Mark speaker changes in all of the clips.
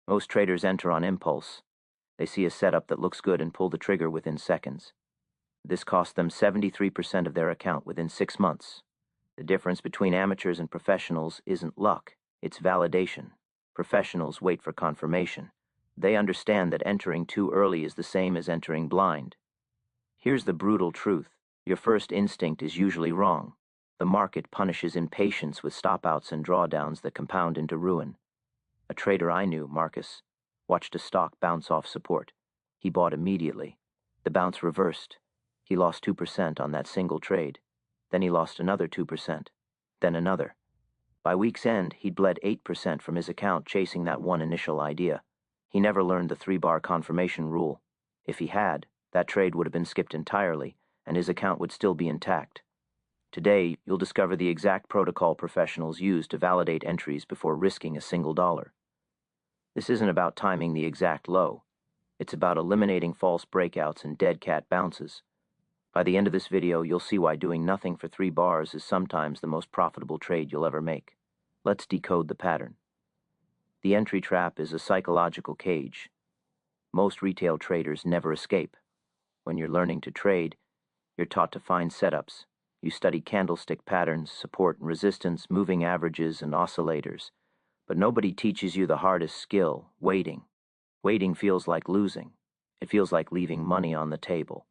Speaker 1: Most traders enter on impulse. They see a setup that looks good and pull the trigger within seconds. This costs them 73% of their account within 6 months. The difference between amateurs and professionals isn't luck, it's validation. Professionals wait for confirmation. They understand that entering too early is the same as entering blind. Here's the brutal truth. Your first instinct is usually wrong. The market punishes impatience with stop-outs and drawdowns that compound into ruin. A trader I knew, Marcus, watched a stock bounce off support. He bought immediately. The bounce reversed. He lost 2% on that single trade. Then he lost another 2%. Then another. By week's end, he'd bled 8% from his account chasing that one initial idea. He never learned the 3-bar confirmation rule. If he had, that trade would have been skipped entirely, and his account would still be intact. Today, you'll discover the exact protocol professionals use to validate entries before risking a single dollar. This isn't about timing the exact low. It's about eliminating false breakouts and dead cat bounces. By the end of this video, you'll see why doing nothing for 3 bars is sometimes the most profitable trade you'll ever make. Let's decode the pattern. The entry trap is a psychological cage. Most retail traders never escape. When you're learning to trade, you're taught to find setups. You study candlestick patterns, support and resistance, moving averages, and oscillators. But nobody teaches you the hardest skill, waiting. Waiting feels like losing. It feels like leaving money on the table.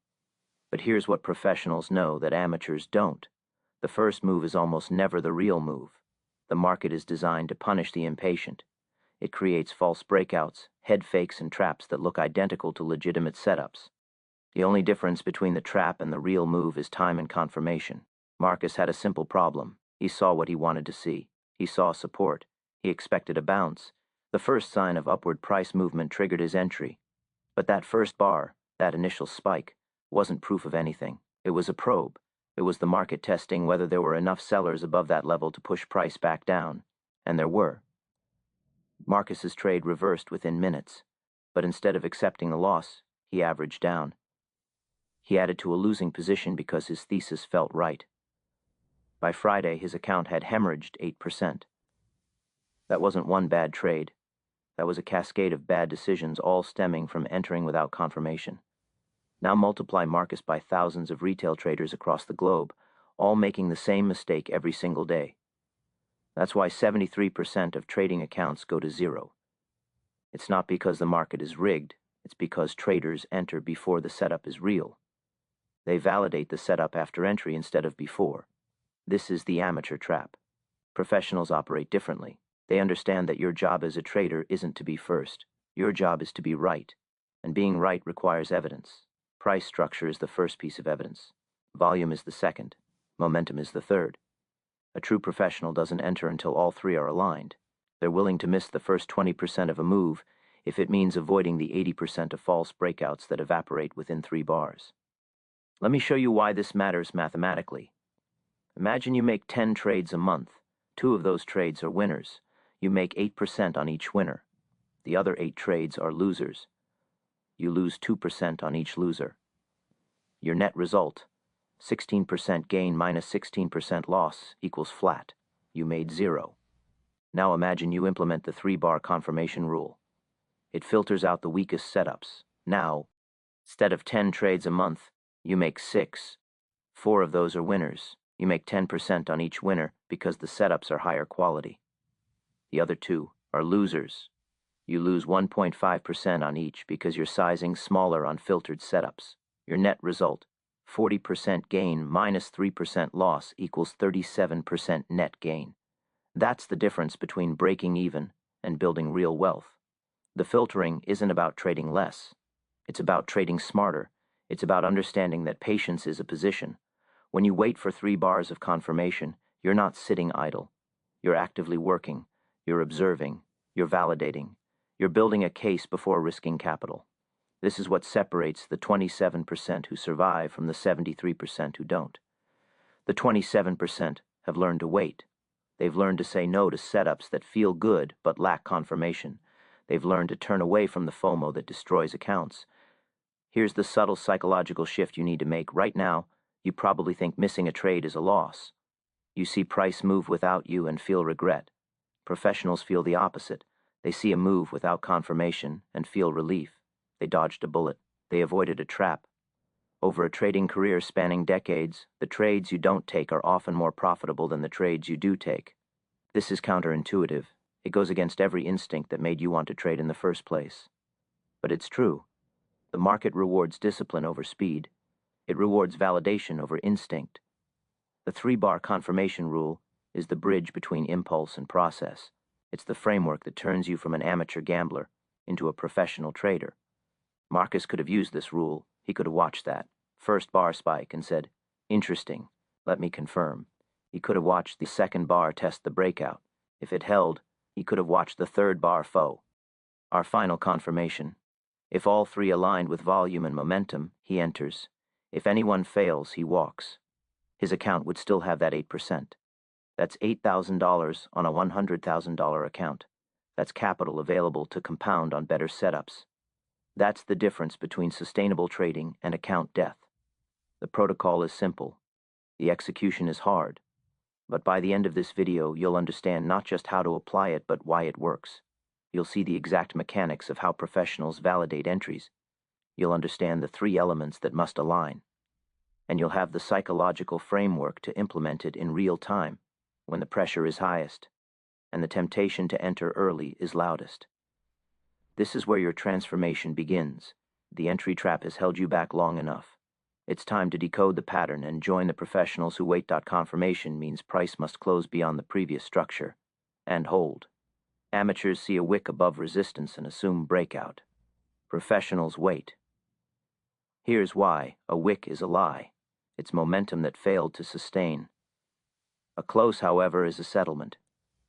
Speaker 1: But here's what professionals know that amateurs don't. The first move is almost never the real move. The market is designed to punish the impatient. It creates false breakouts, head fakes, and traps that look identical to legitimate setups. The only difference between the trap and the real move is time and confirmation. Marcus had a simple problem. He saw what he wanted to see. He saw support. He expected a bounce. The first sign of upward price movement triggered his entry. But that first bar, that initial spike, wasn't proof of anything. It was a probe. It was the market testing whether there were enough sellers above that level to push price back down. And there were. Marcus's trade reversed within minutes. But instead of accepting the loss, he averaged down. He added to a losing position because his thesis felt right. By Friday, his account had hemorrhaged 8%. That wasn't one bad trade. That was a cascade of bad decisions, all stemming from entering without confirmation. Now multiply Marcus by thousands of retail traders across the globe, all making the same mistake every single day. That's why 73% of trading accounts go to zero. It's not because the market is rigged, it's because traders enter before the setup is real. They validate the setup after entry instead of before. This is the amateur trap. Professionals operate differently. They understand that your job as a trader isn't to be first. Your job is to be right. And being right requires evidence. Price structure is the first piece of evidence. Volume is the second. Momentum is the third. A true professional doesn't enter until all three are aligned. They're willing to miss the first 20% of a move if it means avoiding the 80% of false breakouts that evaporate within 3 bars. Let me show you why this matters mathematically. Imagine you make 10 trades a month. 2 of those trades are winners. You make 8% on each winner. The other 8 trades are losers. You lose 2% on each loser. Your net result, 16% gain minus 16% loss, equals flat. You made 0. Now imagine you implement the 3-bar confirmation rule. It filters out the weakest setups. Now, instead of 10 trades a month, you make 6. 4 of those are winners. You make 10% on each winner because the setups are higher quality. The other 2 are losers. You lose 1.5% on each because you're sizing smaller on filtered setups. Your net result, 40% gain minus 3% loss, equals 37% net gain. That's the difference between breaking even and building real wealth. The filtering isn't about trading less. It's about trading smarter. It's about understanding that patience is a position. When you wait for 3 bars of confirmation, you're not sitting idle. You're actively working. You're observing. You're validating. You're building a case before risking capital. This is what separates the 27% who survive from the 73% who don't. The 27% have learned to wait. They've learned to say no to setups that feel good but lack confirmation. They've learned to turn away from the FOMO that destroys accounts. Here's the subtle psychological shift you need to make right now. You probably think missing a trade is a loss. You see price move without you and feel regret. Professionals feel the opposite. They see a move without confirmation and feel relief. They dodged a bullet. They avoided a trap. Over a trading career spanning decades, the trades you don't take are often more profitable than the trades you do take. This is counterintuitive. It goes against every instinct that made you want to trade in the first place. But it's true. The market rewards discipline over speed. It rewards validation over instinct. The 3-bar confirmation rule is the bridge between impulse and process. It's the framework that turns you from an amateur gambler into a professional trader. Marcus could have used this rule. He could have watched that first bar spike and said, "Interesting, let me confirm." He could have watched the second bar test the breakout. If it held, he could have watched the third bar foe. Our final confirmation. If all three aligned with volume and momentum, he enters. If anyone fails, he walks. His account would still have that 8%. That's $8,000 on a $100,000 account. That's capital available to compound on better setups. That's the difference between sustainable trading and account death. The protocol is simple. The execution is hard. But by the end of this video, you'll understand not just how to apply it, but why it works. You'll see the exact mechanics of how professionals validate entries. You'll understand the 3 elements that must align. And you'll have the psychological framework to implement it in real time, when the pressure is highest, and the temptation to enter early is loudest. This is where your transformation begins. The entry trap has held you back long enough. It's time to decode the pattern and join the professionals who wait. Confirmation means price must close beyond the previous structure. And hold. Amateurs see a wick above resistance and assume breakout. Professionals wait. Here's why. A wick is a lie. It's momentum that failed to sustain. A close, however, is a settlement.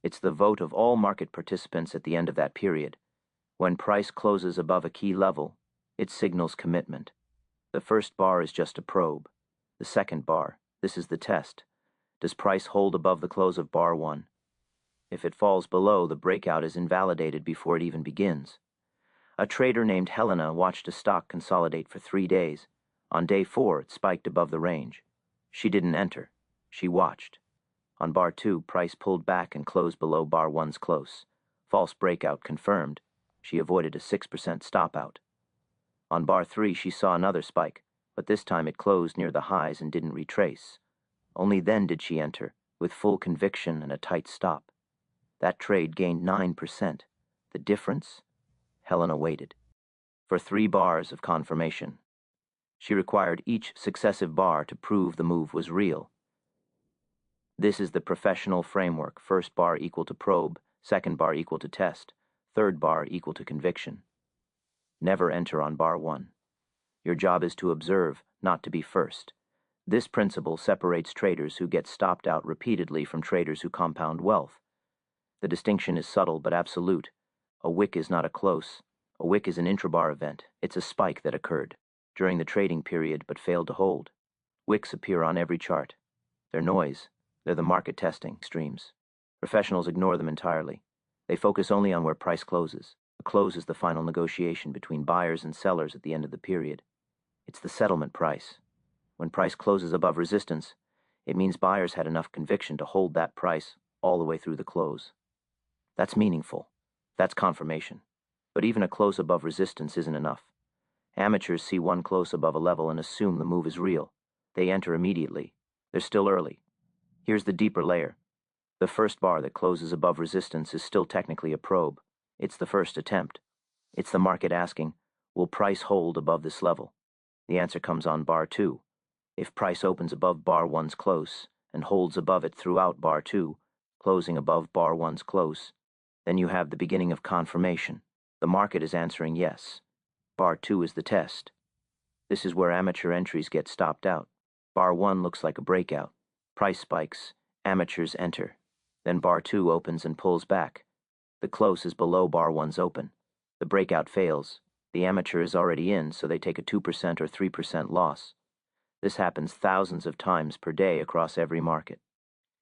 Speaker 1: It's the vote of all market participants at the end of that period. When price closes above a key level, it signals commitment. The first bar is just a probe. The second bar, this is the test. Does price hold above the close of bar 1? If it falls below, the breakout is invalidated before it even begins. A trader named Helena watched a stock consolidate for 3 days. On day 4, it spiked above the range. She didn't enter. She watched. On bar 2, price pulled back and closed below bar 1's close. False breakout confirmed. She avoided a 6% stop out. On bar 3, she saw another spike, but this time it closed near the highs and didn't retrace. Only then did she enter, with full conviction and a tight stop. That trade gained 9%. The difference? Helena waited. For 3 bars of confirmation. She required each successive bar to prove the move was real. This is the professional framework. First bar equal to probe, second bar equal to test, third bar equal to conviction. Never enter on bar 1. Your job is to observe, not to be first. This principle separates traders who get stopped out repeatedly from traders who compound wealth. The distinction is subtle but absolute. A wick is not a close. A wick is an intrabar event. It's a spike that occurred during the trading period but failed to hold. Wicks appear on every chart. They're noise. They're the market testing streams. Professionals ignore them entirely. They focus only on where price closes. A close is the final negotiation between buyers and sellers at the end of the period. It's the settlement price. When price closes above resistance, it means buyers had enough conviction to hold that price all the way through the close. That's meaningful. That's confirmation. But even a close above resistance isn't enough. Amateurs see one close above a level and assume the move is real. They enter immediately. They're still early. Here's the deeper layer. The first bar that closes above resistance is still technically a probe. It's the first attempt. It's the market asking, will price hold above this level? The answer comes on bar 2. If price opens above bar 1's close and holds above it throughout bar 2, closing above bar 1's close, then you have the beginning of confirmation. The market is answering yes. Bar 2 is the test. This is where amateur entries get stopped out. Bar 1 looks like a breakout. Price spikes. Amateurs enter. Then bar 2 opens and pulls back. The close is below bar 1's open. The breakout fails. The amateur is already in, so they take a 2% or 3% loss. This happens thousands of times per day across every market.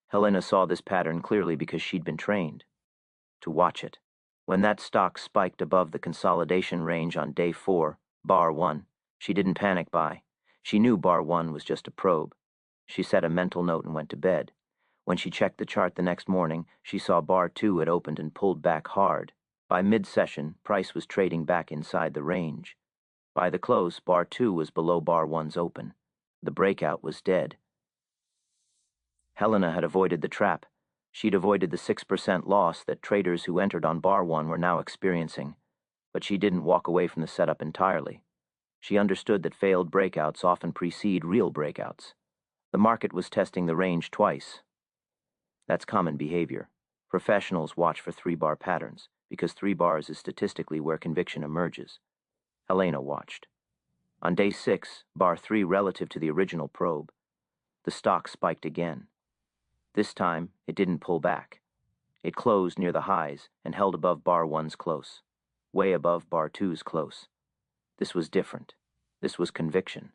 Speaker 1: Helena saw this pattern clearly because she'd been trained to watch it. When that stock spiked above the consolidation range on day 4, bar 1, she didn't panic buy. She knew bar 1 was just a probe. She set a mental note and went to bed. When she checked the chart the next morning, she saw bar 2 had opened and pulled back hard. By mid-session, price was trading back inside the range. By the close, bar 2 was below bar 1's open. The breakout was dead. Helena had avoided the trap. She'd avoided the 6% loss that traders who entered on bar 1 were now experiencing. But she didn't walk away from the setup entirely. She understood that failed breakouts often precede real breakouts. The market was testing the range twice. That's common behavior. Professionals watch for 3-bar patterns, because 3 bars is statistically where conviction emerges. Helena watched. On day 6, bar 3 relative to the original probe, the stock spiked again. This time, it didn't pull back. It closed near the highs and held above bar 1's close, way above bar 2's close. This was different. This was conviction.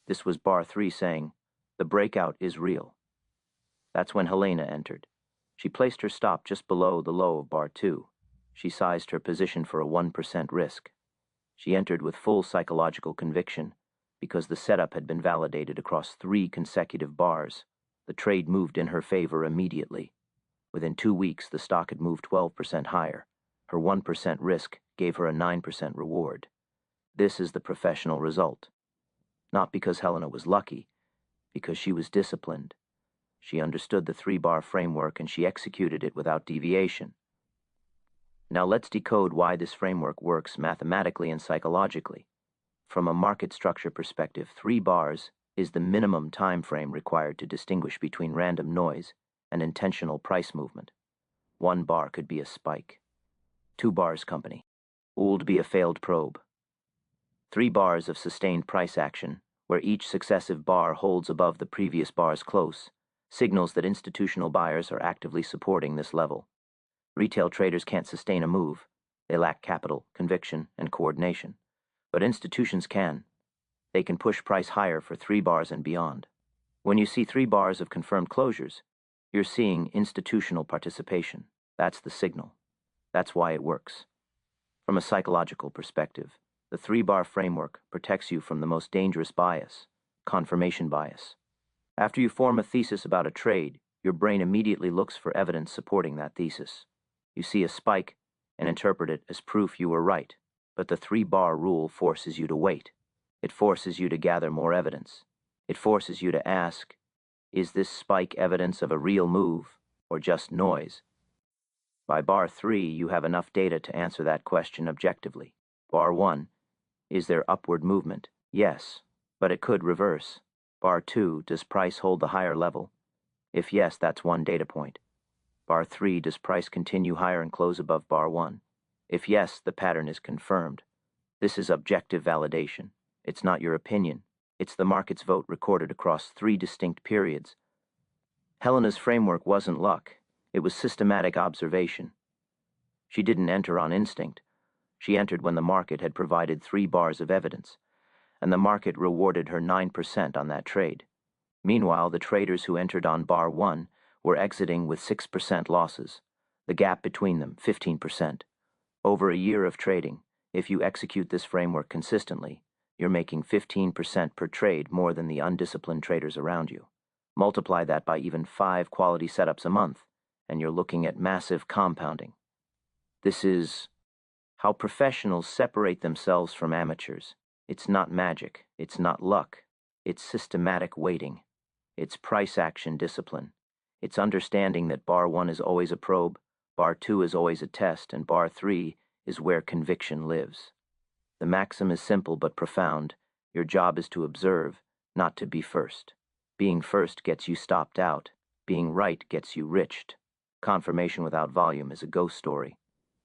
Speaker 1: This was bar 3 saying, the breakout is real. That's when Helena entered. She placed her stop just below the low of bar 2. She sized her position for a 1% risk. She entered with full psychological conviction because the setup had been validated across 3 consecutive bars. The trade moved in her favor immediately. Within 2 weeks, the stock had moved 12% higher. Her 1% risk gave her a 9% reward. This is the professional result. Not because Helena was lucky, because she was disciplined. She understood the 3-bar framework and she executed it without deviation. Now let's decode why this framework works mathematically and psychologically. From a market structure perspective, 3 bars is the minimum time frame required to distinguish between random noise and intentional price movement. 1 bar could be a spike. 2 bars company. Would be a failed probe. 3 bars of sustained price action, where each successive bar holds above the previous bar's close, signals that institutional buyers are actively supporting this level. Retail traders can't sustain a move. They lack capital, conviction, and coordination. But institutions can. They can push price higher for 3 bars and beyond. When you see 3 bars of confirmed closures, you're seeing institutional participation. That's the signal. That's why it works. From a psychological perspective, the 3-bar framework protects you from the most dangerous bias, confirmation bias. After you form a thesis about a trade, your brain immediately looks for evidence supporting that thesis. You see a spike and interpret it as proof you were right, but the 3-bar rule forces you to wait. It forces you to gather more evidence. It forces you to ask, is this spike evidence of a real move or just noise? By bar 3, you have enough data to answer that question objectively. Bar 1, is there upward movement? Yes, but it could reverse. Bar 2, does price hold the higher level? If yes, that's 1 data point. Bar 3, does price continue higher and close above bar 1? If yes, the pattern is confirmed. This is objective validation. It's not your opinion. It's the market's vote recorded across 3 distinct periods. Helena's framework wasn't luck. It was systematic observation. She didn't enter on instinct. She entered when the market had provided 3 bars of evidence, and the market rewarded her 9% on that trade. Meanwhile, the traders who entered on bar 1 were exiting with 6% losses, the gap between them 15%. Over a year of trading, if you execute this framework consistently, you're making 15% per trade more than the undisciplined traders around you. Multiply that by even 5 quality setups a month, and you're looking at massive compounding. This is how professionals separate themselves from amateurs. It's not magic. It's not luck. It's systematic weighting. It's price action discipline. It's understanding that bar 1 is always a probe, bar 2 is always a test, and bar 3 is where conviction lives. The maxim is simple but profound. Your job is to observe, not to be first. Being first gets you stopped out. Being right gets you riched. Confirmation without volume is a ghost story.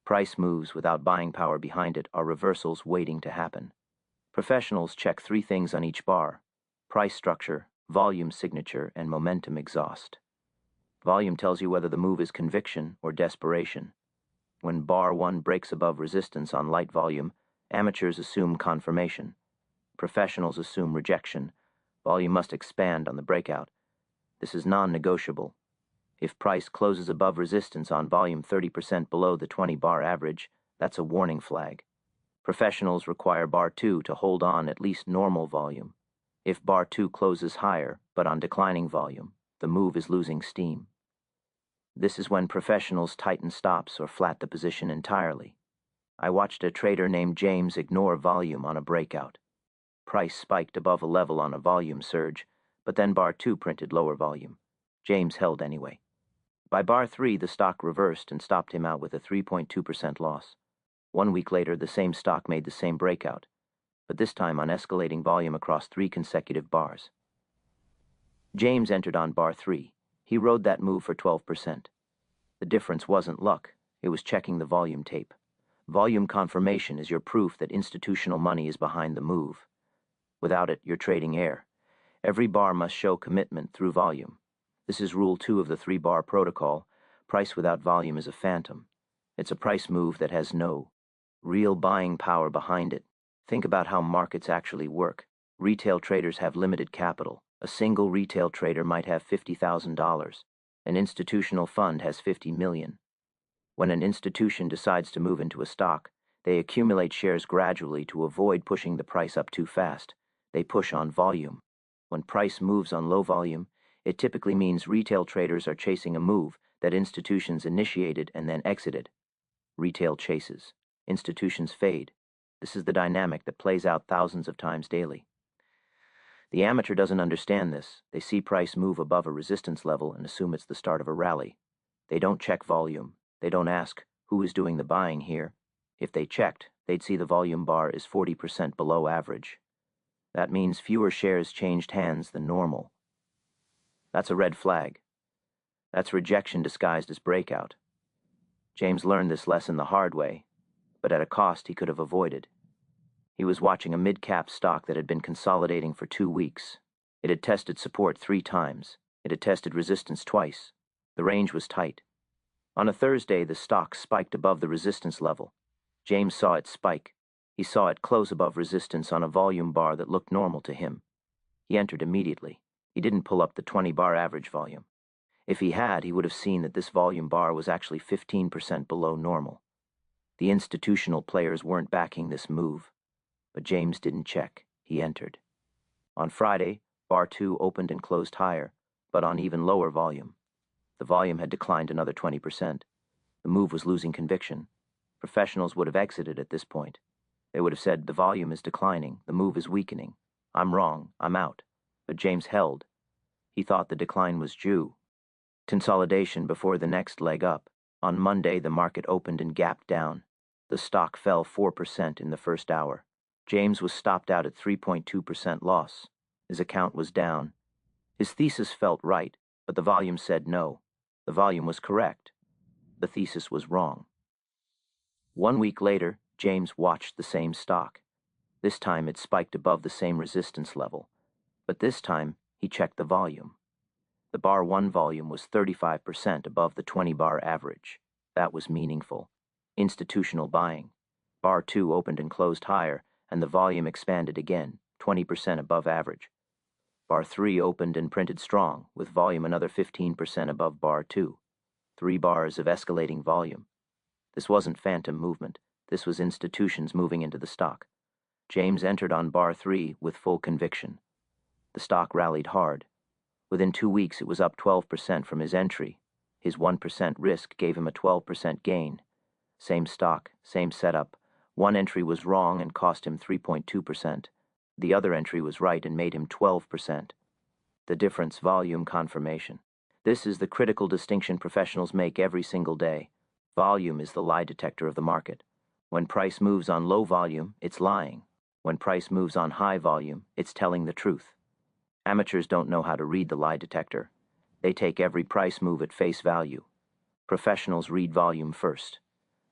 Speaker 1: Price moves without buying power behind it are reversals waiting to happen. Professionals check 3 things on each bar: price structure, volume signature, and momentum exhaust. Volume tells you whether the move is conviction or desperation. When bar 1 breaks above resistance on light volume, amateurs assume confirmation. Professionals assume rejection. Volume must expand on the breakout. This is non-negotiable. If price closes above resistance on volume 30% below the 20-bar average, that's a warning flag. Professionals require bar 2 to hold on at least normal volume. If bar 2 closes higher, but on declining volume, the move is losing steam. This is when professionals tighten stops or flat the position entirely. I watched a trader named James ignore volume on a breakout. Price spiked above a level on a volume surge, but then bar 2 printed lower volume. James held anyway. By bar 3, the stock reversed and stopped him out with a 3.2% loss. 1 week later, the same stock made the same breakout, but this time on escalating volume across 3 consecutive bars. James entered on bar 3. He rode that move for 12%. The difference wasn't luck, it was checking the volume tape. Volume confirmation is your proof that institutional money is behind the move. Without it, you're trading air. Every bar must show commitment through volume. This is Rule 2 of the 3-bar protocol. Price without volume is a phantom. It's a price move that has no real buying power behind it. Think about how markets actually work. Retail traders have limited capital. A single retail trader might have $50,000. An institutional fund has $50 million. When an institution decides to move into a stock, they accumulate shares gradually to avoid pushing the price up too fast. They push on volume. When price moves on low volume, it typically means retail traders are chasing a move that institutions initiated and then exited. Retail chases. Institutions fade. This is the dynamic that plays out thousands of times daily. The amateur doesn't understand this. They see price move above a resistance level and assume it's the start of a rally. They don't check volume. They don't ask, who is doing the buying here? If they checked, they'd see the volume bar is 40% below average. That means fewer shares changed hands than normal. That's a red flag. That's rejection disguised as breakout. James learned this lesson the hard way, but at a cost he could have avoided. He was watching a mid-cap stock that had been consolidating for 2 weeks. It had tested support 3 times. It had tested resistance twice. The range was tight. On a Thursday, the stock spiked above the resistance level. James saw it spike. He saw it close above resistance on a volume bar that looked normal to him. He entered immediately. He didn't pull up the 20-bar average volume. If he had, he would have seen that this volume bar was actually 15% below normal. The institutional players weren't backing this move. But James didn't check. He entered. On Friday, bar 2 opened and closed higher, but on even lower volume. The volume had declined another 20%. The move was losing conviction. Professionals would have exited at this point. They would have said, the volume is declining, the move is weakening. I'm wrong, I'm out. But James held. He thought the decline was due. Consolidation before the next leg up. On Monday, the market opened and gapped down. The stock fell 4% in the first hour. James was stopped out at 3.2% loss. His account was down. His thesis felt right, but the volume said no. The volume was correct. The thesis was wrong. 1 week later, James watched the same stock. This time it spiked above the same resistance level. But this time, he checked the volume. The bar 1 volume was 35% above the 20-bar average. That was meaningful. Institutional buying. Bar 2 opened and closed higher, and the volume expanded again, 20% above average. Bar 3 opened and printed strong, with volume another 15% above bar 2. 3 bars of escalating volume. This wasn't phantom movement. This was institutions moving into the stock. James entered on bar 3 with full conviction. The stock rallied hard. Within 2 weeks, it was up 12% from his entry. His 1% risk gave him a 12% gain. Same stock, same setup. One entry was wrong and cost him 3.2%. The other entry was right and made him 12%. The difference, volume confirmation. This is the critical distinction professionals make every single day. Volume is the lie detector of the market. When price moves on low volume, it's lying. When price moves on high volume, it's telling the truth. Amateurs don't know how to read the lie detector. They take every price move at face value. Professionals read volume first.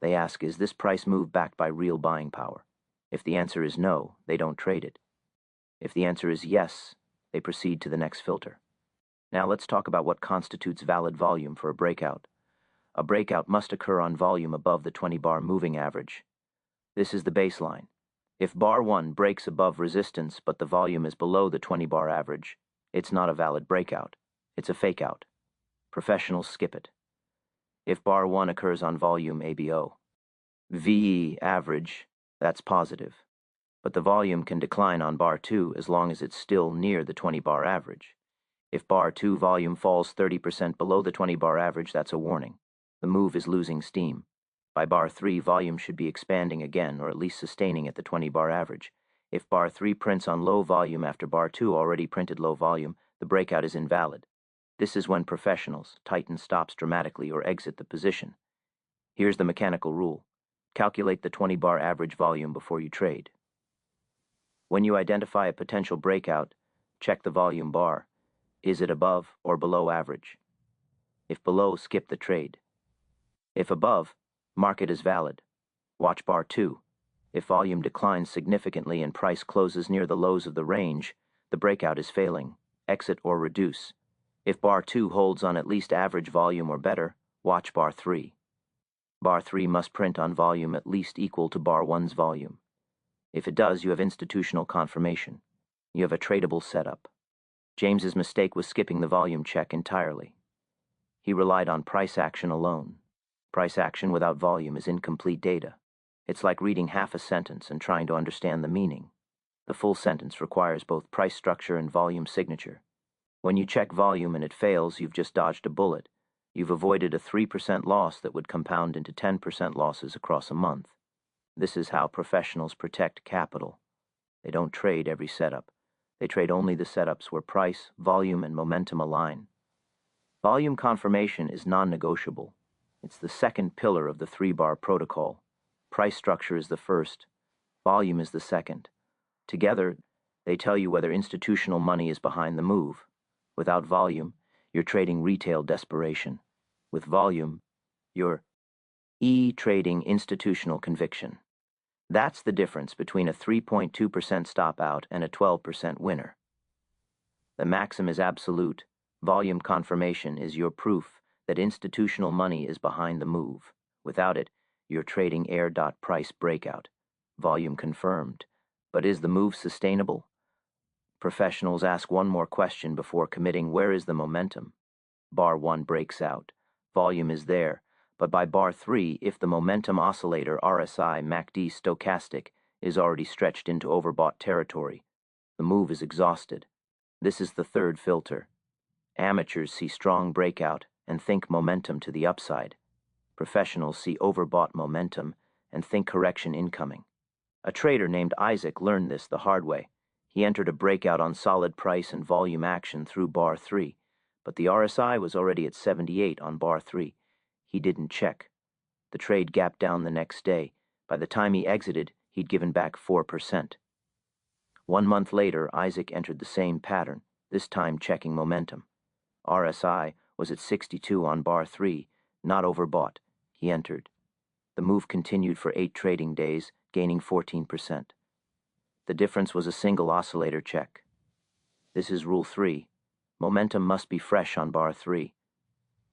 Speaker 1: They ask, is this price move backed by real buying power? If the answer is no, they don't trade it. If the answer is yes, they proceed to the next filter. Now let's talk about what constitutes valid volume for a breakout. A breakout must occur on volume above the 20-bar moving average. This is the baseline. If bar 1 breaks above resistance but the volume is below the 20-bar average, it's not a valid breakout. It's a fakeout. Professionals skip it. If bar 1 occurs on volume ABO, VE average, that's positive. But the volume can decline on bar 2 as long as it's still near the 20-bar average. If bar 2 volume falls 30% below the 20-bar average, that's a warning. The move is losing steam. By bar 3, volume should be expanding again, or at least sustaining at the 20-bar average. If bar 3 prints on low volume after bar 2 already printed low volume, the breakout is invalid. This is when professionals tighten stops dramatically or exit the position. Here's the mechanical rule. Calculate the 20-bar average volume before you trade. When you identify a potential breakout, check the volume bar. Is it above or below average? If below, skip the trade. If above, mark it as valid. Watch bar 2. If volume declines significantly and price closes near the lows of the range, the breakout is failing. Exit or reduce. If bar 2 holds on at least average volume or better, watch bar 3. Bar 3 must print on volume at least equal to bar 1's volume. If it does, you have institutional confirmation. You have a tradable setup. James's mistake was skipping the volume check entirely. He relied on price action alone. Price action without volume is incomplete data. It's like reading half a sentence and trying to understand the meaning. The full sentence requires both price structure and volume signature. When you check volume and it fails, you've just dodged a bullet. You've avoided a 3% loss that would compound into 10% losses across a month. This is how professionals protect capital. They don't trade every setup. They trade only the setups where price, volume, and momentum align. Volume confirmation is non-negotiable. It's the second pillar of the 3-bar protocol. Price structure is the first. Volume is the second. Together, they tell you whether institutional money is behind the move. Without volume, you're trading retail desperation. With volume, you're trading institutional conviction. That's the difference between a 3.2% stop out and a 12% winner. The maxim is absolute. Volume confirmation is your proof that institutional money is behind the move. Without it, you're trading air.price breakout. Volume confirmed. But is the move sustainable? Professionals ask one more question before committing. Where is the momentum? Bar 1 breaks out. Volume is there. But by bar 3, if the momentum oscillator RSI MACD stochastic is already stretched into overbought territory, the move is exhausted. This is the third filter. Amateurs see strong breakout and think momentum to the upside. Professionals see overbought momentum and think correction incoming. A trader named Isaac learned this the hard way. He entered a breakout on solid price and volume action through bar 3, but the RSI was already at 78 on bar 3. He didn't check. The trade gapped down the next day. By the time he exited, he'd given back 4%. 1 month later, Isaac entered the same pattern, this time checking momentum. RSI was at 62 on bar 3, not overbought. He entered. The move continued for 8 trading days, gaining 14%. The difference was a single oscillator check. This is Rule 3. Momentum must be fresh on bar 3.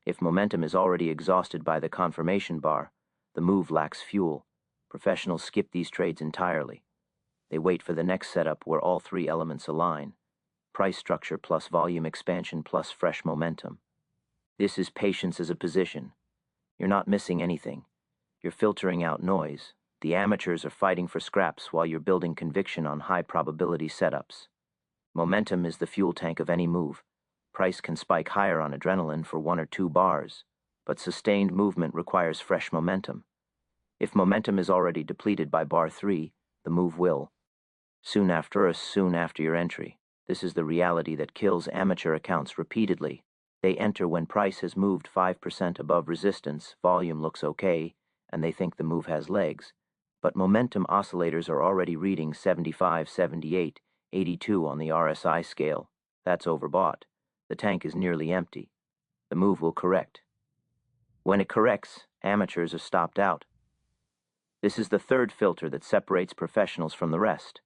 Speaker 1: If momentum is already exhausted by the confirmation bar, the move lacks fuel. Professionals skip these trades entirely. They wait for the next setup where all 3 elements align. Price structure plus volume expansion plus fresh momentum. This is patience as a position. You're not missing anything. You're filtering out noise. The amateurs are fighting for scraps while you're building conviction on high-probability setups. Momentum is the fuel tank of any move. Price can spike higher on adrenaline for 1 or 2 bars, but sustained movement requires fresh momentum. If momentum is already depleted by bar 3, the move will. Soon after your entry. This is the reality that kills amateur accounts repeatedly. They enter when price has moved 5% above resistance, volume looks okay, and they think the move has legs. But momentum oscillators are already reading 75, 78, 82 on the RSI scale. That's overbought. The tank is nearly empty. The move will correct. When it corrects, amateurs are stopped out. This is the third filter that separates professionals from the rest.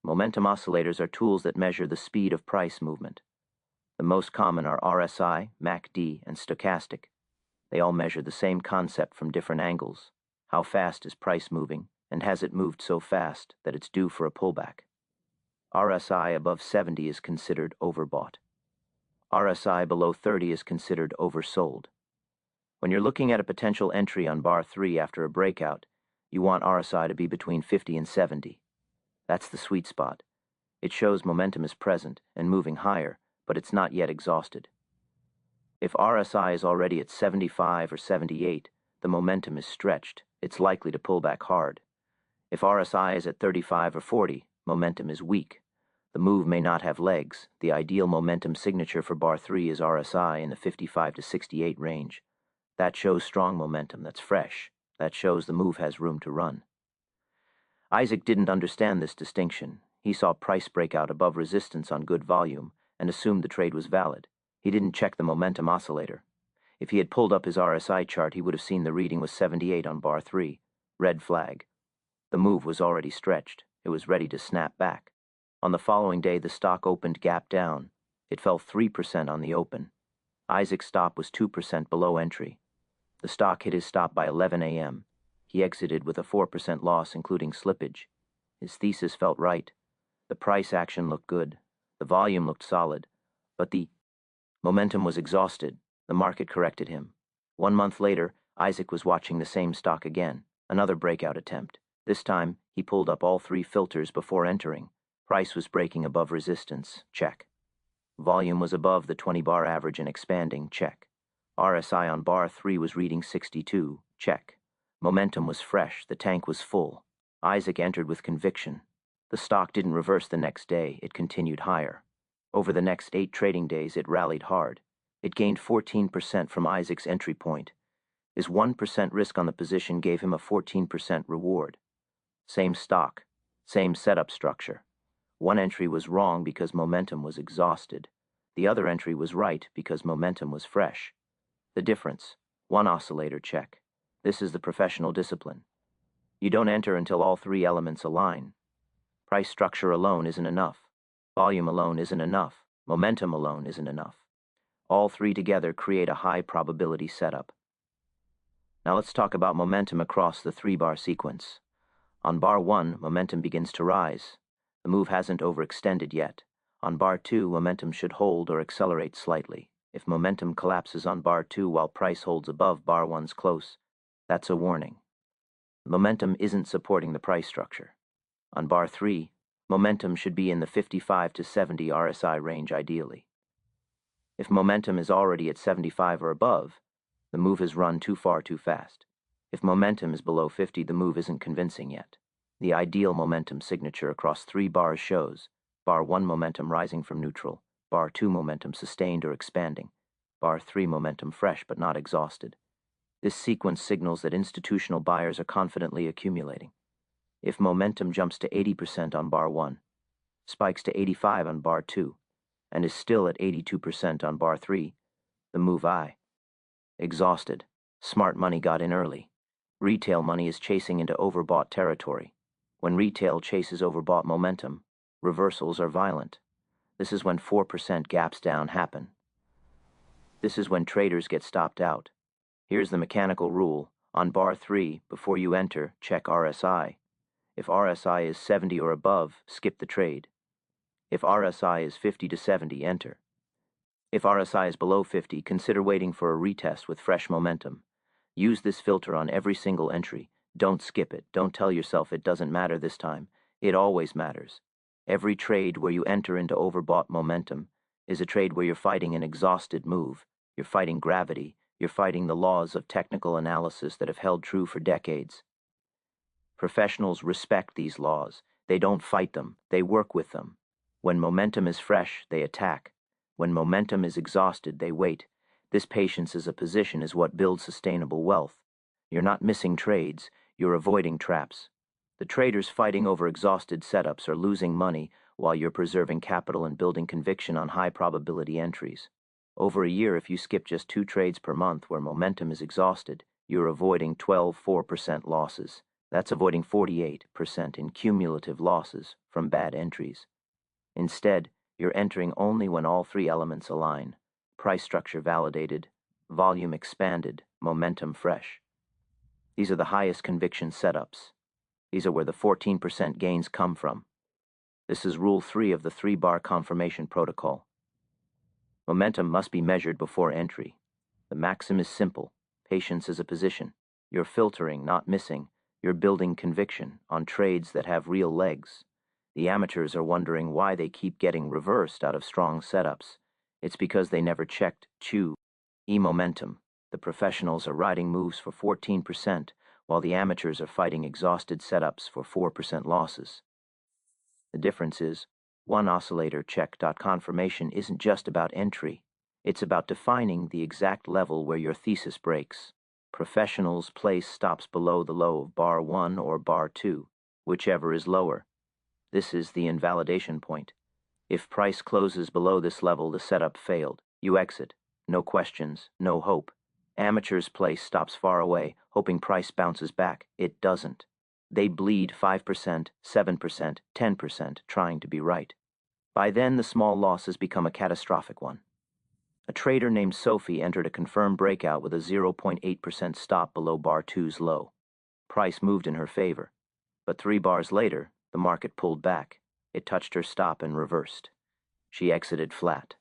Speaker 1: Momentum oscillators are tools that measure the speed of price movement. The most common are RSI, MACD, and stochastic. They all measure the same concept from different angles. How fast is price moving, and has it moved so fast that it's due for a pullback? RSI above 70 is considered overbought. RSI below 30 is considered oversold. When you're looking at a potential entry on bar 3 after a breakout, you want RSI to be between 50 and 70. That's the sweet spot. It shows momentum is present and moving higher, but it's not yet exhausted. If RSI is already at 75 or 78, the momentum is stretched. It's likely to pull back hard. If RSI is at 35 or 40, momentum is weak. The move may not have legs. The ideal momentum signature for bar 3 is RSI in the 55 to 68 range. That shows strong momentum, that's fresh. That shows the move has room to run. Isaac didn't understand this distinction. He saw price breakout above resistance on good volume and assumed the trade was valid. He didn't check the momentum oscillator. If he had pulled up his RSI chart, he would have seen the reading was 78 on bar 3. Red flag. The move was already stretched. It was ready to snap back. On the following day, the stock opened gap down. It fell 3% on the open. Isaac's stop was 2% below entry. The stock hit his stop by 11 a.m. He exited with a 4% loss, including slippage. His thesis felt right. The price action looked good. The volume looked solid. But the momentum was exhausted. The market corrected him. 1 month later, Isaac was watching the same stock again. Another breakout attempt. This time, he pulled up all 3 filters before entering. Price was breaking above resistance. Check. Volume was above the 20-bar average and expanding. Check. RSI on bar 3 was reading 62. Check. Momentum was fresh. The tank was full. Isaac entered with conviction. The stock didn't reverse the next day. It continued higher. Over the next 8 trading days, it rallied hard. It gained 14% from Isaac's entry point. His 1% risk on the position gave him a 14% reward. Same stock, same setup structure. One entry was wrong because momentum was exhausted. The other entry was right because momentum was fresh. The difference, one oscillator check. This is the professional discipline. You don't enter until all 3 elements align. Price structure alone isn't enough. Volume alone isn't enough. Momentum alone isn't enough. All 3 together create a high probability setup. Now let's talk about momentum across the 3-bar sequence. On bar 1, momentum begins to rise. The move hasn't overextended yet. On bar 2, momentum should hold or accelerate slightly. If momentum collapses on bar 2 while price holds above bar 1's close, that's a warning. Momentum isn't supporting the price structure. On bar 3, momentum should be in the 55 to 70 RSI range ideally. If momentum is already at 75 or above, the move has run too far too fast. If momentum is below 50, the move isn't convincing yet. The ideal momentum signature across 3 bars shows bar 1 momentum rising from neutral, bar 2 momentum sustained or expanding, bar 3 momentum fresh but not exhausted. This sequence signals that institutional buyers are confidently accumulating. If momentum jumps to 80% on bar 1, spikes to 85 on bar 2, and is still at 82% on bar 3, the move exhausted. Smart money got in early. Retail money is chasing into overbought territory. When retail chases overbought momentum, reversals are violent. This is when 4% gaps down happen. This is when traders get stopped out. Here's the mechanical rule. On bar 3, before you enter, check RSI. If RSI is 70 or above, skip the trade. If RSI is 50 to 70, enter. If RSI is below 50, consider waiting for a retest with fresh momentum. Use this filter on every single entry. Don't skip it. Don't tell yourself it doesn't matter this time. It always matters. Every trade where you enter into overbought momentum is a trade where you're fighting an exhausted move. You're fighting gravity. You're fighting the laws of technical analysis that have held true for decades. Professionals respect these laws. They don't fight them. They work with them. When momentum is fresh, they attack. When momentum is exhausted, they wait. This patience as a position is what builds sustainable wealth. You're not missing trades. You're avoiding traps. The traders fighting over exhausted setups are losing money while you're preserving capital and building conviction on high-probability entries. Over a year, if you skip just 2 trades per month where momentum is exhausted, you're avoiding 4% losses. That's avoiding 48% in cumulative losses from bad entries. Instead, you're entering only when all 3 elements align. Price structure validated, volume expanded, momentum fresh. These are the highest conviction setups. These are where the 14% gains come from. This is Rule 3 of the 3-bar confirmation protocol. Momentum must be measured before entry. The maxim is simple. Patience is a position. You're filtering, not missing. You're building conviction on trades that have real legs. The amateurs are wondering why they keep getting reversed out of strong setups. It's because they never checked momentum. The professionals are riding moves for 14%, while the amateurs are fighting exhausted setups for 4% losses. The difference is, one oscillator check. Confirmation isn't just about entry. It's about defining the exact level where your thesis breaks. Professionals place stops below the low of bar 1 or bar 2, whichever is lower. This is the invalidation point. If price closes below this level, the setup failed. You exit. No questions, no hope. Amateurs place stops far away, hoping price bounces back. It doesn't. They bleed 5%, 7%, 10%, trying to be right. By then, the small losses become a catastrophic one. A trader named Sophie entered a confirmed breakout with a 0.8% stop below bar 2's low. Price moved in her favor. But 3 bars later, the market pulled back. It touched her stop and reversed. She exited flat.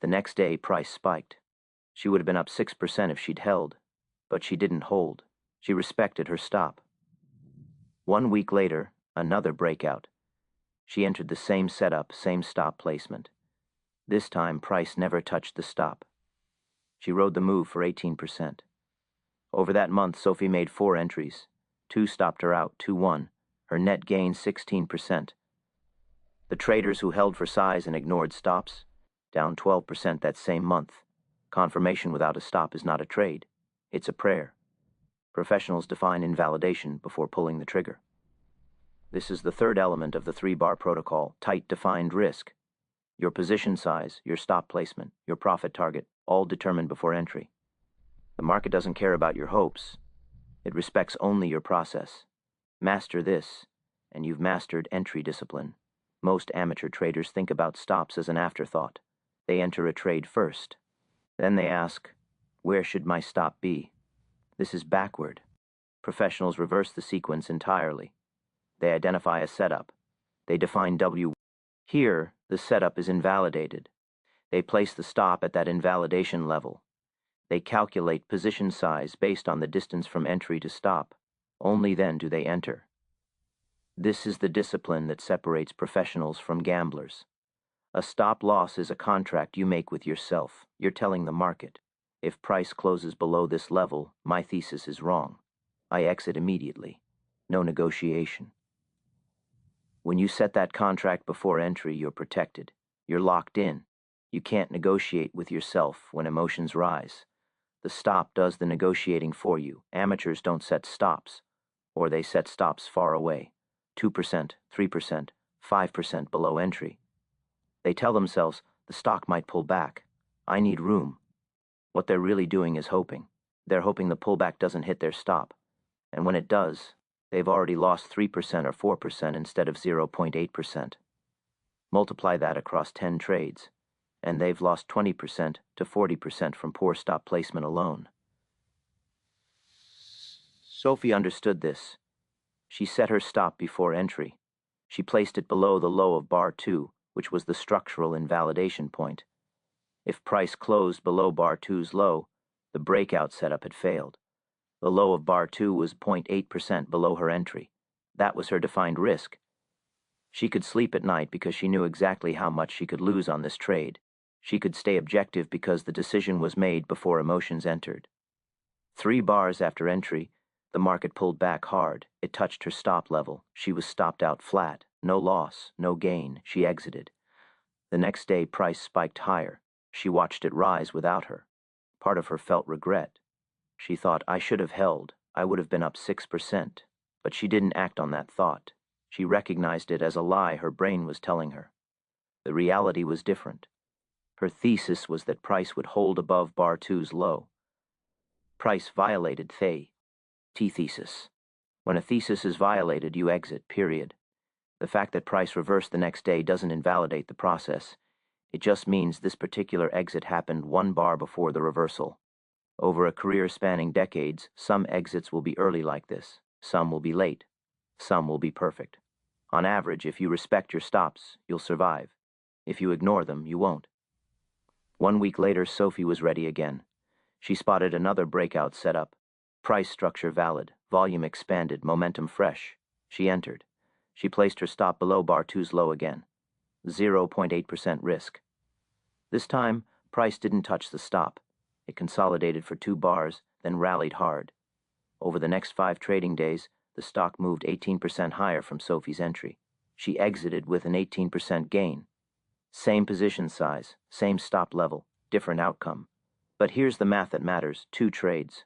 Speaker 1: The next day, price spiked. She would have been up 6% if she'd held, but she didn't hold. She respected her stop. 1 week later, another breakout. She entered the same setup, same stop placement. This time, price never touched the stop. She rode the move for 18%. Over that month, Sophie made 4 entries. 2 stopped her out, 2 won. Her net gain 16%. The traders who held for size and ignored stops, down 12% that same month. Confirmation without a stop is not a trade. It's a prayer. Professionals define invalidation before pulling the trigger. This is the third element of the 3-bar protocol, tight defined risk. Your position size, your stop placement, your profit target, all determined before entry. The market doesn't care about your hopes. It respects only your process. Master this, and you've mastered entry discipline. Most amateur traders think about stops as an afterthought. They enter a trade first. Then they ask, where should my stop be? This is backward. Professionals reverse the sequence entirely. They identify a setup. They define W. Here, the setup is invalidated. They place the stop at that invalidation level. They calculate position size based on the distance from entry to stop. Only then do they enter. This is the discipline that separates professionals from gamblers. A stop loss is a contract you make with yourself. You're telling the market, if price closes below this level, my thesis is wrong. I exit immediately. No negotiation. When you set that contract before entry, you're protected. You're locked in. You can't negotiate with yourself when emotions rise. The stop does the negotiating for you. Amateurs don't set stops, or they set stops far away, 2%, 3%, 5% below entry. They tell themselves, the stock might pull back. I need room. What they're really doing is hoping. They're hoping the pullback doesn't hit their stop. And when it does, they've already lost 3% or 4% instead of 0.8%. Multiply that across 10 trades, and they've lost 20% to 40% from poor stop placement alone. Sophie understood this. She set her stop before entry. She placed it below the low of bar 2, which was the structural invalidation point. If price closed below bar 2's low, the breakout setup had failed. The low of bar 2 was 0.8% below her entry. That was her defined risk. She could sleep at night because she knew exactly how much she could lose on this trade. She could stay objective because the decision was made before emotions entered. 3 bars after entry, the market pulled back hard. It touched her stop level. She was stopped out flat. No loss, no gain. She exited. The next day, price spiked higher. She watched it rise without her. Part of her felt regret. She thought, I should have held. I would have been up 6%. But she didn't act on that thought. She recognized it as a lie her brain was telling her. The reality was different. Her thesis was that price would hold above bar 2's low. Price violated T thesis. When a thesis is violated, you exit, period. The fact that price reversed the next day doesn't invalidate the process. It just means this particular exit happened 1 bar before the reversal. Over a career spanning decades, some exits will be early like this. Some will be late. Some will be perfect. On average, if you respect your stops, you'll survive. If you ignore them, you won't. 1 week later, Sophie was ready again. She spotted another breakout setup. Price structure valid, volume expanded, momentum fresh. She entered. She placed her stop below bar 2's low again. 0.8% risk. This time, Price didn't touch the stop. It consolidated for 2 bars, then rallied hard. Over the next 5 trading days, the stock moved 18% higher from Sophie's entry. She exited with an 18% gain. Same position size, same stop level, different outcome. But here's the math that matters: 2 trades.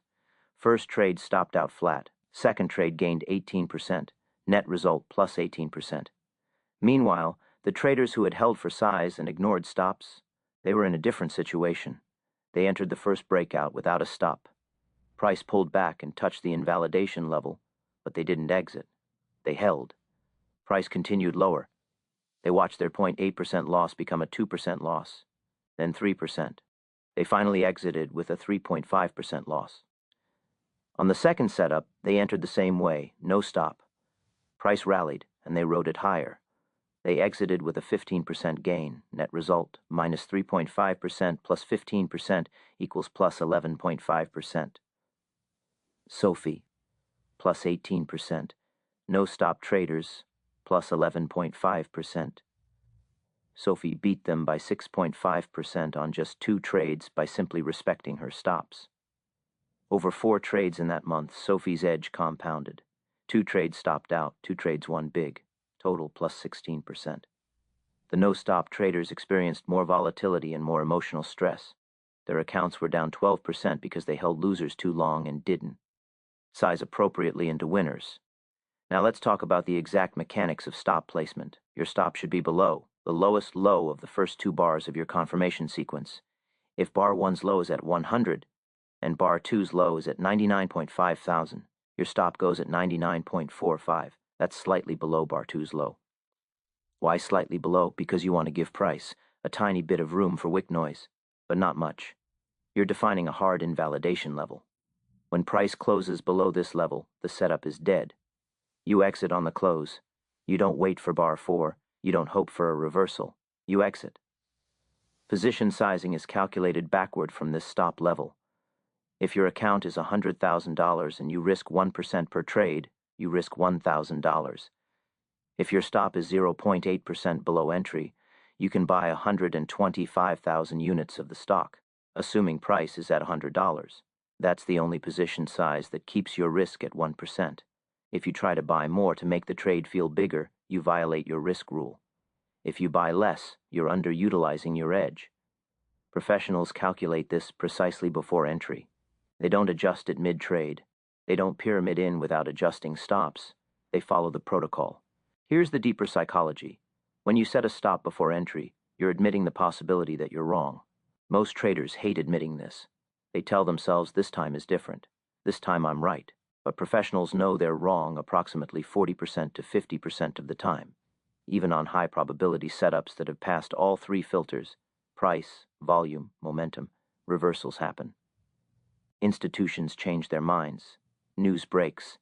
Speaker 1: First trade stopped out flat. Second trade gained 18%. Net result plus 18%. Meanwhile, the traders who had held for size and ignored stops, they were in a different situation. They entered the first breakout without a stop. Price pulled back and touched the invalidation level, but they didn't exit. They held. Price continued lower. They watched their 0.8% loss become a 2% loss, then 3%. They finally exited with a 3.5% loss. On the second setup, they entered the same way, no stop. Price rallied, and they rode it higher. They exited with a 15% gain. Net result, minus 3.5% plus 15% equals plus 11.5%. Sophie, plus 18%. No stop traders, plus 11.5%. Sophie beat them by 6.5% on just 2 trades by simply respecting her stops. Over 4 trades in that month, Sophie's edge compounded. 2 trades stopped out, 2 trades won big, total plus 16%. The no-stop traders experienced more volatility and more emotional stress. Their accounts were down 12% because they held losers too long and didn't size appropriately into winners. Now let's talk about the exact mechanics of stop placement. Your stop should be below, the lowest low of the first 2 bars of your confirmation sequence. If bar 1's low is at 100 and bar 2's low is at 99.5 thousand, your stop goes at 99.45. That's slightly below bar 2's low. Why slightly below? Because you want to give price a tiny bit of room for wick noise, but not much. You're defining a hard invalidation level. When price closes below this level, the setup is dead. You exit on the close. You don't wait for bar 4. You don't hope for a reversal. You exit. Position sizing is calculated backward from this stop level. If your account is $100,000 and you risk 1% per trade, you risk $1,000. If your stop is 0.8% below entry, you can buy 125,000 units of the stock, assuming price is at $100. That's the only position size that keeps your risk at 1%. If you try to buy more to make the trade feel bigger, you violate your risk rule. If you buy less, you're underutilizing your edge. Professionals calculate this precisely before entry. They don't adjust it mid-trade. They don't pyramid in without adjusting stops. They follow the protocol. Here's the deeper psychology. When you set a stop before entry, you're admitting the possibility that you're wrong. Most traders hate admitting this. They tell themselves this time is different. This time I'm right. But professionals know they're wrong approximately 40% to 50% of the time. Even on high probability setups that have passed all 3 filters, price, volume, momentum, reversals happen. Institutions change their minds. News breaks.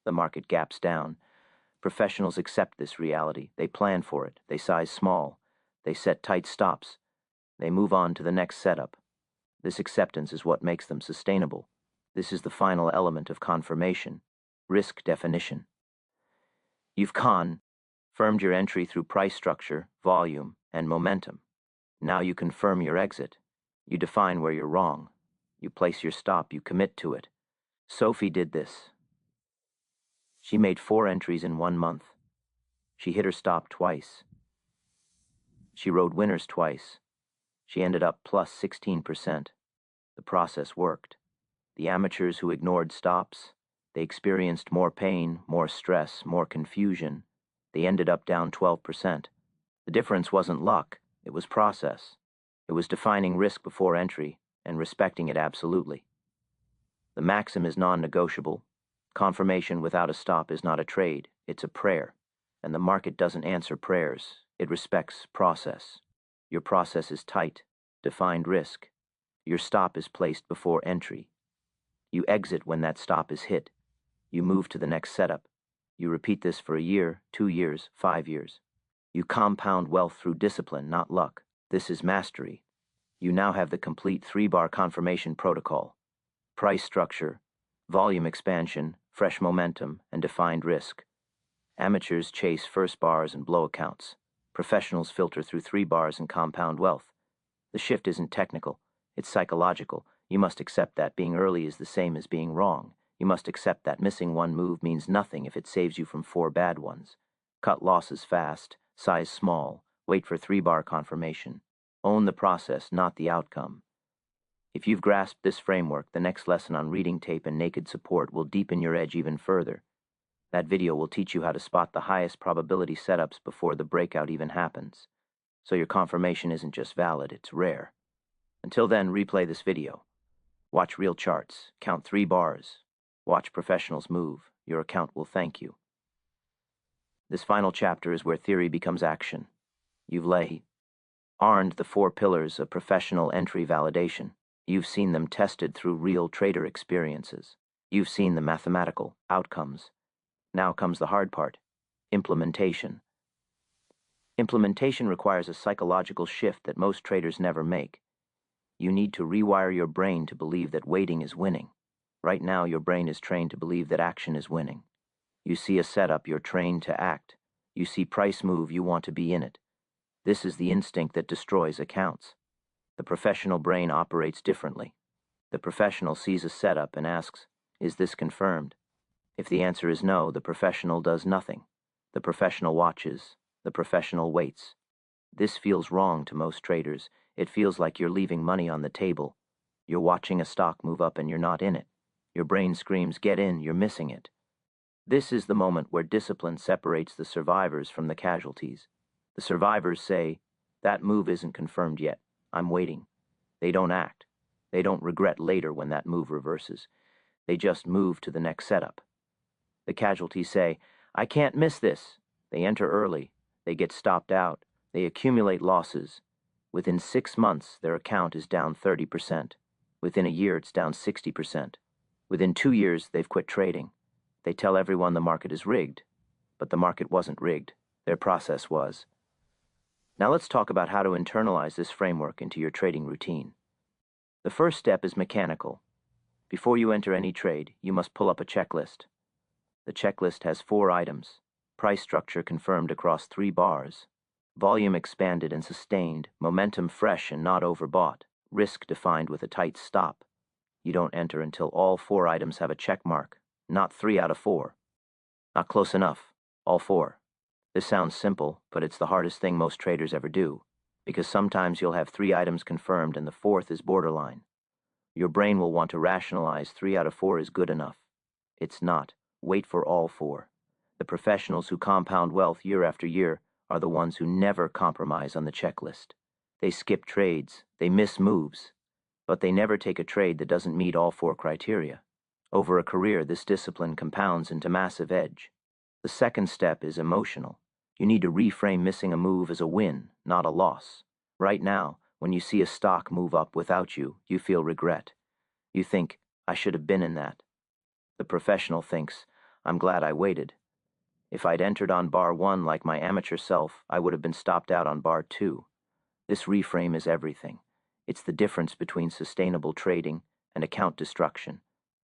Speaker 1: The market gaps down. Professionals accept this reality. They plan for it. They size small. They set tight stops. They move on to the next setup. This acceptance is what makes them sustainable. This is the final element of confirmation, risk definition. You've confirmed your entry through price structure, volume, and momentum. Now you confirm your exit. You define where you're wrong. You place your stop. You commit to it. Sophie did this. She made 4 entries in 1 month. She hit her stop twice. She rode winners twice. She ended up plus 16%. The process worked. The amateurs who ignored stops, they experienced more pain, more stress, more confusion. They ended up down 12%. The difference wasn't luck. It was process. It was defining risk before entry and respecting it absolutely. The maxim is non-negotiable. Confirmation without a stop is not a trade. It's a prayer. And the market doesn't answer prayers. It respects process. Your process is tight, defined risk. Your stop is placed before entry. You exit when that stop is hit. You move to the next setup. You repeat this for a year, 2 years, 5 years. You compound wealth through discipline, not luck. This is mastery. You now have the complete 3-bar confirmation protocol. Price structure, volume expansion, fresh momentum, and defined risk. Amateurs chase first bars and blow accounts. Professionals filter through 3 bars and compound wealth. The shift isn't technical, it's psychological. You must accept that being early is the same as being wrong. You must accept that missing one move means nothing if it saves you from 4 bad ones. Cut losses fast, size small, wait for 3-bar confirmation. Own the process, not the outcome. If you've grasped this framework, the next lesson on reading tape and naked support will deepen your edge even further. That video will teach you how to spot the highest probability setups before the breakout even happens. So your confirmation isn't just valid, it's rare. Until then, replay this video. Watch real charts, count 3 bars. Watch professionals move. Your account will thank you. This final chapter is where theory becomes action. You've learned the 4 pillars of professional entry validation. You've seen them tested through real trader experiences. You've seen the mathematical outcomes. Now comes the hard part, implementation. Implementation requires a psychological shift that most traders never make. You need to rewire your brain to believe that waiting is winning. Right now, your brain is trained to believe that action is winning. You see a setup, you're trained to act. You see price move, you want to be in it. This is the instinct that destroys accounts. The professional brain operates differently. The professional sees a setup and asks, is this confirmed? If the answer is no, the professional does nothing. The professional watches. The professional waits. This feels wrong to most traders. It feels like you're leaving money on the table. You're watching a stock move up and you're not in it. Your brain screams, get in, you're missing it. This is the moment where discipline separates the survivors from the casualties. The survivors say, that move isn't confirmed yet. I'm waiting. They don't act. They don't regret later when that move reverses. They just move to the next setup. The casualties say, I can't miss this. They enter early. They get stopped out. They accumulate losses. Within 6 months, their account is down 30%. Within a year, it's down 60%. Within 2 years, they've quit trading. They tell everyone the market is rigged. But the market wasn't rigged. Their process was. Now let's talk about how to internalize this framework into your trading routine. The first step is mechanical. Before you enter any trade, you must pull up a checklist. The checklist has 4 items. Price structure confirmed across 3 bars. Volume expanded and sustained. Momentum fresh and not overbought. Risk defined with a tight stop. You don't enter until all 4 items have a check mark. Not 3 out of 4. Not close enough. All 4. This sounds simple, but it's the hardest thing most traders ever do, because sometimes you'll have 3 items confirmed and the 4th is borderline. Your brain will want to rationalize 3 out of 4 is good enough. It's not. Wait for all 4. The professionals who compound wealth year after year are the ones who never compromise on the checklist. They skip trades, they miss moves, but they never take a trade that doesn't meet all 4 criteria. Over a career, this discipline compounds into massive edge. The second step is emotional. You need to reframe missing a move as a win, not a loss. Right now, when you see a stock move up without you, you feel regret. You think, I should have been in that. The professional thinks, I'm glad I waited. If I'd entered on bar 1 like my amateur self, I would have been stopped out on bar 2. This reframe is everything. It's the difference between sustainable trading and account destruction.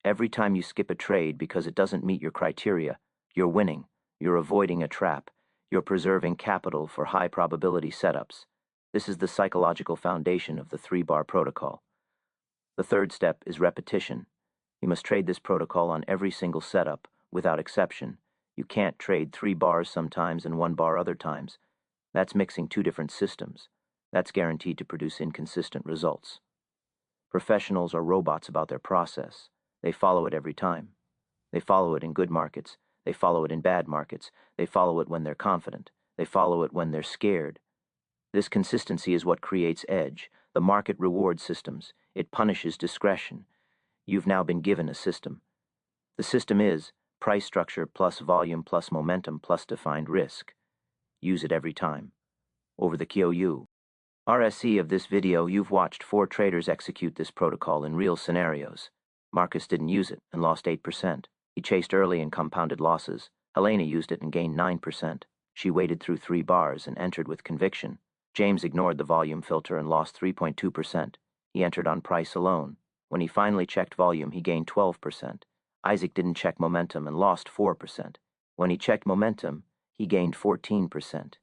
Speaker 1: Every time you skip a trade because it doesn't meet your criteria, you're winning. You're avoiding a trap. You're preserving capital for high probability setups. This is the psychological foundation of the 3-bar protocol. The third step is repetition. You must trade this protocol on every single setup, without exception. You can't trade 3 bars sometimes and 1 bar other times. That's mixing 2 different systems. That's guaranteed to produce inconsistent results. Professionals are robots about their process. They follow it every time. They follow it in good markets. They follow it in bad markets. They follow it when they're confident. They follow it when they're scared. This consistency is what creates edge. The market rewards systems. It punishes discretion. You've now been given a system. The system is price structure plus volume plus momentum plus defined risk. Use it every time. Over the QOU. RSE of this video, you've watched 4 traders execute this protocol in real scenarios. Marcus didn't use it and lost 8%. He chased early and compounded losses. Helena used it and gained 9%. She waited through 3 bars and entered with conviction. James ignored the volume filter and lost 3.2%. He entered on price alone. When he finally checked volume, he gained 12%. Isaac didn't check momentum and lost 4%. When he checked momentum, he gained 14%.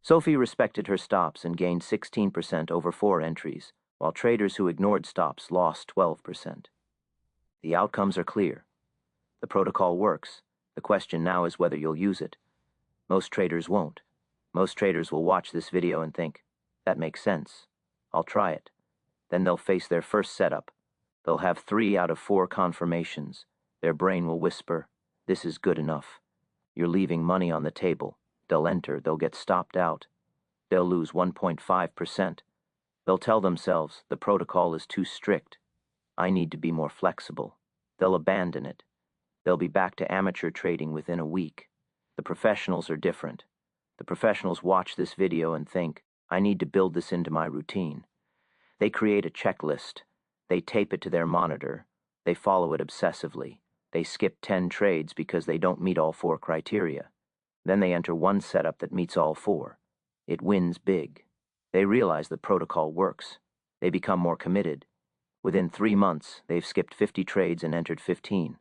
Speaker 1: Sophie respected her stops and gained 16% over 4 entries, while traders who ignored stops lost 12%. The outcomes are clear. The protocol works. The question now is whether you'll use it. Most traders won't. Most traders will watch this video and think, that makes sense. I'll try it. Then they'll face their first setup. They'll have 3 out of 4 confirmations. Their brain will whisper, this is good enough. You're leaving money on the table. They'll enter, they'll get stopped out. They'll lose 1.5%. They'll tell themselves, the protocol is too strict. I need to be more flexible. They'll abandon it. They'll be back to amateur trading within a week. The professionals are different. The professionals watch this video and think, I need to build this into my routine. They create a checklist. They tape it to their monitor. They follow it obsessively. They skip 10 trades because they don't meet all 4 criteria. Then they enter one setup that meets all 4. It wins big. They realize the protocol works. They become more committed. Within 3 months, they've skipped 50 trades and entered 15.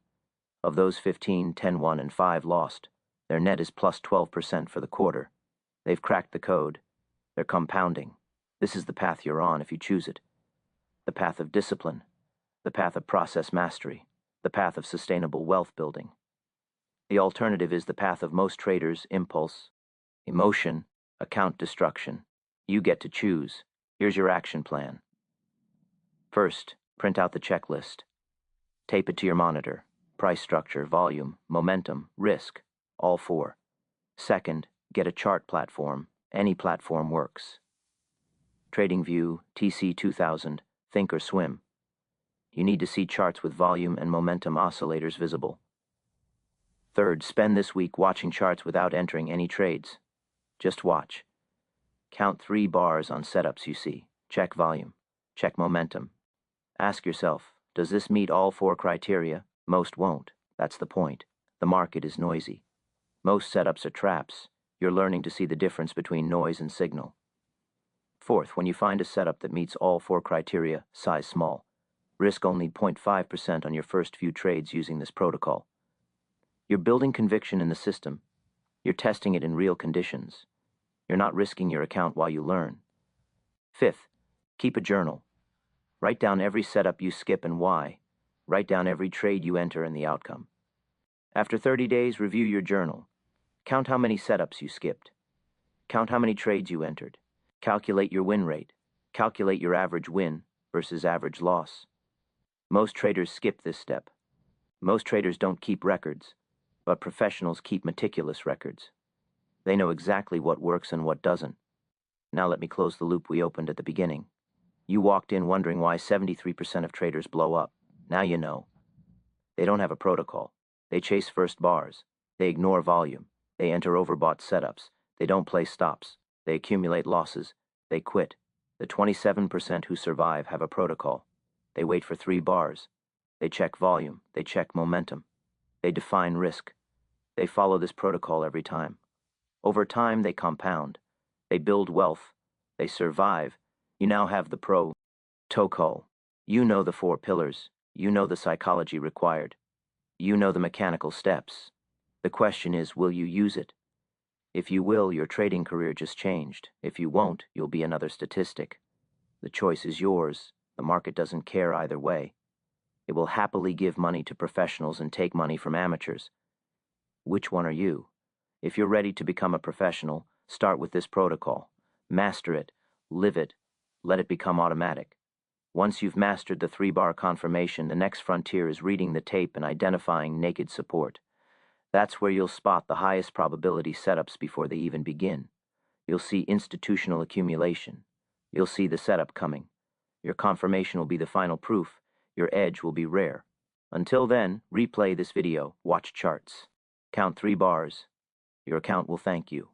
Speaker 1: Of those 15, 10 won and 5 lost. Their net is plus 12% for the quarter. They've cracked the code. They're compounding. This is the path you're on if you choose it. The path of discipline. The path of process mastery. The path of sustainable wealth building. The alternative is the path of most traders: impulse, emotion, account destruction. You get to choose. Here's your action plan. First, print out the checklist. Tape it to your monitor. Price structure, volume, momentum, risk, all 4. Second, get a chart platform. Any platform works. TradingView, TC2000, Think or Swim. You need to see charts with volume and momentum oscillators visible. Third, spend this week watching charts without entering any trades. Just watch. Count 3 bars on setups you see. Check volume. Check momentum. Ask yourself, does this meet all 4 criteria? Most won't. That's the point. The market is noisy. Most setups are traps. You're learning to see the difference between noise and signal. Fourth, when you find a setup that meets all 4 criteria, size small. Risk only 0.5% on your first few trades using this protocol. You're building conviction in the system. You're testing it in real conditions. You're not risking your account while you learn. Fifth, keep a journal. Write down every setup you skip and why. Write down every trade you enter and the outcome. After 30 days, review your journal. Count how many setups you skipped. Count how many trades you entered. Calculate your win rate. Calculate your average win versus average loss. Most traders skip this step. Most traders don't keep records, but professionals keep meticulous records. They know exactly what works and what doesn't. Now let me close the loop we opened at the beginning. You walked in wondering why 73% of traders blow up. Now you know. They don't have a protocol. They chase first bars. They ignore volume. They enter overbought setups. They don't play stops. They accumulate losses. They quit. The 27% who survive have a protocol. They wait for 3 bars. They check volume. They check momentum. They define risk. They follow this protocol every time. Over time, they compound. They build wealth. They survive. You now have the protocol. You know the 4 pillars. You know the psychology required. You know the mechanical steps. The question is, will you use it? If you will, your trading career just changed. If you won't, you'll be another statistic. The choice is yours. The market doesn't care either way. It will happily give money to professionals and take money from amateurs. Which one are you? If you're ready to become a professional, start with this protocol. Master it. Live it. Let it become automatic. Once you've mastered the 3-bar confirmation, the next frontier is reading the tape and identifying naked support. That's where you'll spot the highest probability setups before they even begin. You'll see institutional accumulation. You'll see the setup coming. Your confirmation will be the final proof. Your edge will be rare. Until then, replay this video, watch charts. Count 3 bars. Your account will thank you.